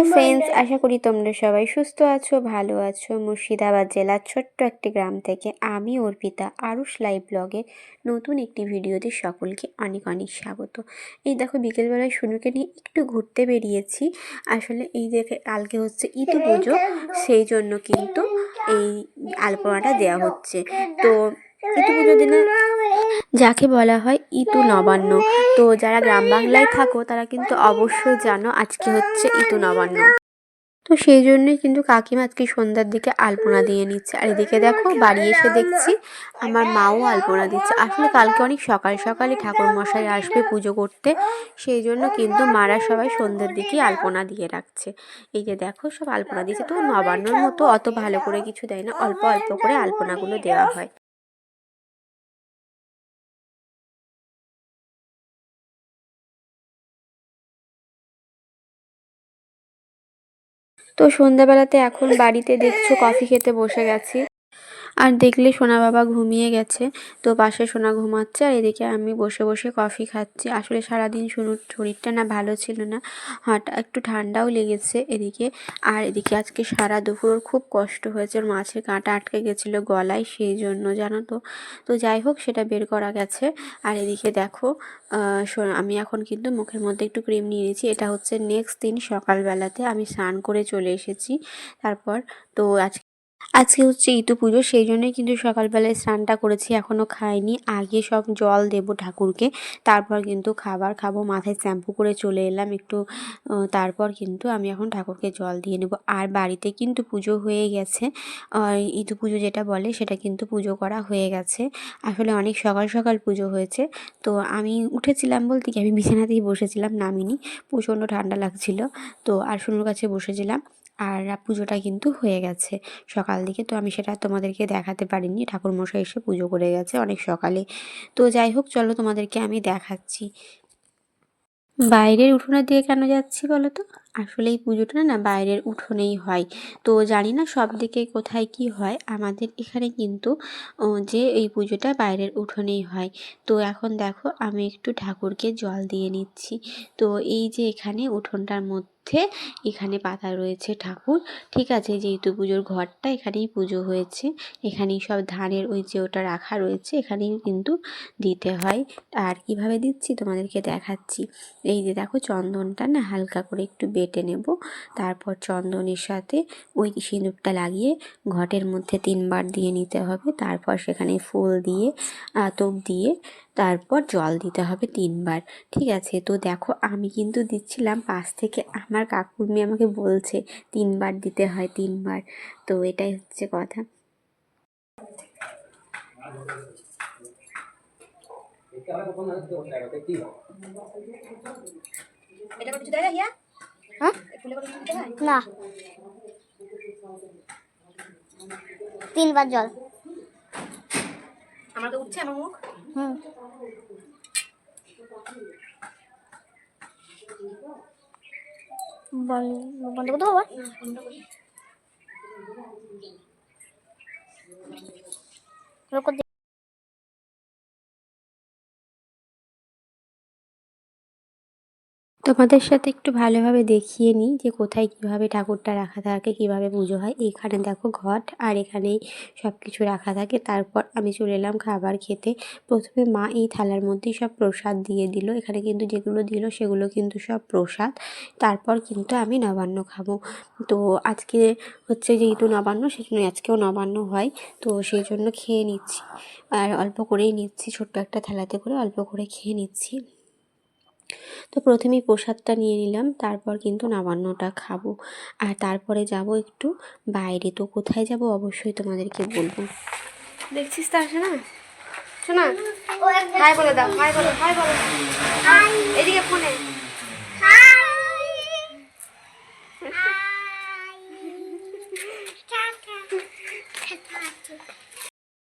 Hello friends, আশা করি তোমরা সবাই সুস্থ আছো, ভালো আছো। মুর্শিদাবাদ জেলার ছোট্ট একটি গ্রাম থেকে আমি অর্পিতা আরুষ লাইভ ব্লগে নতুন একটি ভিডিওতে সকলকে অনেক অনেক স্বাগত। এই দেখো বিকেলবেলায় শুনুকে নিয়ে একটু ঘুরতে বেরিয়েছি। আসলে এই দেখে কালকে হচ্ছে ইতু পুজো, সেই জন্য কিন্তু এই আলপনাটা দেওয়া হচ্ছে। তো ইতু পুজোর দিনে যাকে বলা হয় ইতু নবান্ন, তো যারা গ্রাম বাংলায় থাকো তারা কিন্তু অবশ্যই জানো আজকে হচ্ছে ইতু নবান্ন। তো সেই জন্যই কিন্তু কাকিমা আজকে সন্ধ্যার দিকে আলপনা দিয়ে নিচ্ছে। আর এদিকে দেখো বাড়ি এসে দেখছি আমার মাও আলপনা দিচ্ছে। আসলে কালকে অনেক সকাল সকালই ঠাকুর মশাই আসবে পুজো করতে, সেই জন্য কিন্তু মারা সবাই সন্ধ্যের দিকে আলপনা দিয়ে রাখছে। এই যে দেখো সব আলপনা দিচ্ছে। তো নবান্নর মতো অত ভালো করে কিছু দেয় না, অল্প অল্প করে আলপনাগুলো দেওয়া হয়। তো সন্ধ্যাবেলাতে এখন বাড়িতে দেখছো কফি খেতে বসে গেছি। আর দেখলে সোনা বাবা ঘুমিয়ে গেছে, তো পাশে সোনা ঘুমাচ্ছে আর এদিকে আমি বসে বসে কফি খাচ্ছি। আসলে সারাদিন সোনুর শরীরটা না ভালো ছিল না, হঠাৎ একটু ঠান্ডাও লেগেছে এদিকে। আর এদিকে আজকে সারা দুপুর ওর খুব কষ্ট হয়েছে, ওর মাছের কাঁটা আটকে গেছিলো গলায়, সেই জন্য জানো তো। তো যাই হোক সেটা বের করা গেছে। আর এদিকে দেখো আমি এখন কিন্তু মুখের মধ্যে একটু ক্রিম নিয়ে নিয়েছি। এটা হচ্ছে নেক্সট দিন সকালবেলাতে আমি স্নান করে চলে এসেছি। তারপর তো আজকে হচ্ছে ইতু পুজো, সেই জন্যই কিন্তু সকালবেলায় স্নানটা করেছি, এখনও খাইনি। আগে সব জল দেব ঠাকুরকে, তারপর কিন্তু খাবার খাবো। মাথায় শ্যাম্পু করে চলে এলাম একটু, তারপর কিন্তু আমি এখন ঠাকুরকে জল দিয়ে নেব। আর বাড়িতে কিন্তু পুজো হয়ে গেছে, ইতু পুজো যেটা বলে সেটা কিন্তু পুজো করা হয়ে গেছে। আসলে অনেক সকাল সকাল পুজো হয়েছে। তো আমি উঠেছিলাম বলতে কি, আমি বিছানাতেই বসেছিলাম, নামিনি, প্রচণ্ড ঠান্ডা লাগছিল। তো আর শুনুর কাছে বসেছিলাম। আর পুজোটা কিন্তু হয়ে গেছে সকাল দিকে, তো আমি সেটা তোমাদেরকে দেখাতে পারিনি। ঠাকুরমশাই এসে পুজো করে গেছে অনেক সকালে। তো যাই হোক চলো তোমাদেরকে আমি দেখাচ্ছি। বাইরের উঠোনের দিকে কেন যাচ্ছি বলো তো? আসলে এই পুজোটা না বাইরের উঠোনেই হয়। তো জানি না সব দিকে কোথায় কি হয়, আমাদের এখানে কিন্তু যে এই পুজোটা বাইরের উঠোনেই হয়। তো এখন দেখো আমি একটু ঠাকুরকে জল দিয়ে নিচ্ছি। তো এই যে এখানে উঠোনটার মধ্যে এখানে পাতা রয়েছে ঠাকুর, ঠিক আছে। যেহেতু পুজোর ঘরটা এখানেই পুজো হয়েছে, এখানেই সব ধানের ওই যে ওটা রাখা রয়েছে, এখানেই কিন্তু দিতে হয়। আর কিভাবে দিচ্ছি তোমাদেরকে দেখাচ্ছি। এই যে দেখো চন্দনটা না হালকা করে একটু বেটে নেব, তারপর চন্দনের সাথে ওই সিঁদুরটা লাগিয়ে ঘটের মধ্যে 3বার দিয়ে নিতে হবে। তারপর সেখানে ফুল দিয়ে আতপ দিয়ে তারপর জল দিতে হবে 3বার, ঠিক আছে। তো দেখো আমি কিন্তু দিচ্ছিলাম, পাশ থেকে আমার কাকুর মেয়ে আমাকে বলছে 3বার দিতে হয় 3বার। তো এটাই হচ্ছে কথা। না 3বার জল আমার তো উঠছে আমার মুখ। বন্ধ করতে বাবা। তোমাদের সাথে একটু ভালোভাবে দেখিয়ে নিই যে কোথায় কিভাবে ঠাকুরটা রাখা থাকে, কিভাবে পুজো হয়। এখানে দেখো ঘট, আর এখানেই সব কিছু রাখা থাকে। তারপর আমি চলে এলাম খাবার খেতে। প্রথমে মা এই থালার মধ্যেই সব প্রসাদ দিয়ে দিল, এখানে কিন্তু যেগুলো দিল সেগুলো কিন্তু সব প্রসাদ। তারপর কিন্তু আমি নবান্ন খাবো। তো আজকে হচ্ছে যেহেতু নবান্ন, সেই জন্য আজকেও নবান্ন হয়, তো সেই জন্য খেয়ে নিচ্ছি। আর অল্প করেই নিচ্ছি, ছোট্ট একটা থালাতে করে অল্প করে খেয়ে নিচ্ছি। তো প্রথমেই প্রসাদটা নিয়ে নিলাম, তারপর কিন্তু নবান্নটা খাবো। আর তারপরে যাব একটু বাইরে। তো কোথায় যাব অবশ্যই তোমাদেরকে বলবো। দেখছিস তো আসে না, শোনা, হাই বলে দাও, হাই বলো, হাই বলো, এদিকে ফোনে।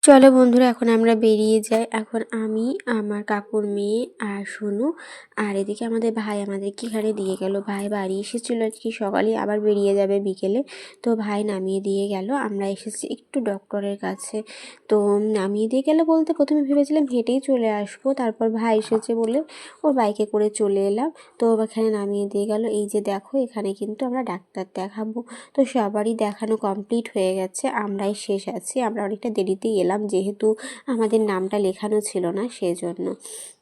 চলো বন্ধুরা, এখন আমরা বেরিয়ে যাই। এখন আমি, আমার কাকুর মেয়ে আর সোনু, আর এদিকে আমাদের ভাই আমাদেরকে এখানে দিয়ে গেল। ভাই বাড়ি এসেছিলো আজকে সকালে, আবার বেরিয়ে যাবে বিকেলে, তো ভাই নামিয়ে দিয়ে গেল। আমরা এসেছি একটু ডক্টরের কাছে, তো নামিয়ে দিয়ে গেল বলতে প্রথমে ভেবেছিলাম হেঁটেই চলে আসবো, তারপর ভাই এসেছে বলে ওর বাইকে করে চলে এলাম। তো এখানে নামিয়ে দিয়ে গেল। এই যে দেখো, এখানে কিন্তু আমরা ডাক্তার দেখাবো। তো সবারই দেখানো কমপ্লিট হয়ে গেছে, আমরাই শেষ আছি। আমরা অনেকটা দেরিতেই এলাম, যেহেতু আমাদের নামটা লেখানো ছিল না সেজন্য।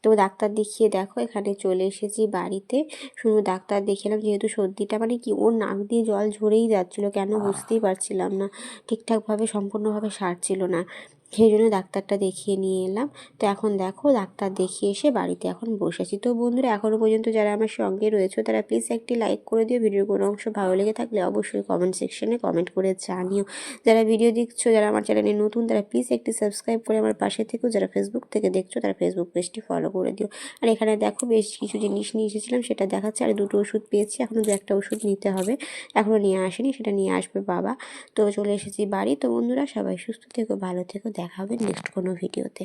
তো ডাক্তার দেখিয়ে দেখো এখানে চলে এসেছি বাড়িতে। শুধু ডাক্তার দেখিলাম, যেহেতু সর্দিটা মানে কি ওর নাক দিয়ে জল ঝরেই যাচ্ছিলো, কেন বুঝতেই পারছিলাম না, ঠিকঠাকভাবে সম্পূর্ণভাবে সারছিল না, সেই জন্য ডাক্তারটা দেখিয়ে নিয়ে এলাম। তো এখন দেখো ডাক্তার দেখিয়ে এসে বাড়িতে এখন বসেছি। তো বন্ধুরা, এখনও পর্যন্ত যারা আমার সঙ্গে রয়েছে তারা প্লিজ একটি লাইক করে দিও। ভিডিওর কোনো অংশ ভালো লেগে থাকলে অবশ্যই কমেন্ট সেকশনে কমেন্ট করে জানিও। যারা ভিডিও দেখছো, যারা আমার চ্যানেলে নতুন, তারা প্লিজ একটি সাবস্ক্রাইব করে আমার পাশে থেকো। যারা ফেসবুক থেকে দেখছো তারা ফেসবুক পেজটি ফলো করে দিও। আর এখানে দেখো বেশ কিছু জিনিস নিয়ে এসেছিলাম, সেটা দেখাচ্ছে। আর দুটো ওষুধ পেয়েছি, এখনও দু একটা ওষুধ নিতে হবে, এখনও নিয়ে আসেনি, সেটা নিয়ে আসবে বাবা। তো চলে এসেছি বাড়ি। তো বন্ধুরা, সবাই সুস্থ থেকো, ভালো থেকো, দেখা হবে নেক্সট কোনো ভিডিওতে।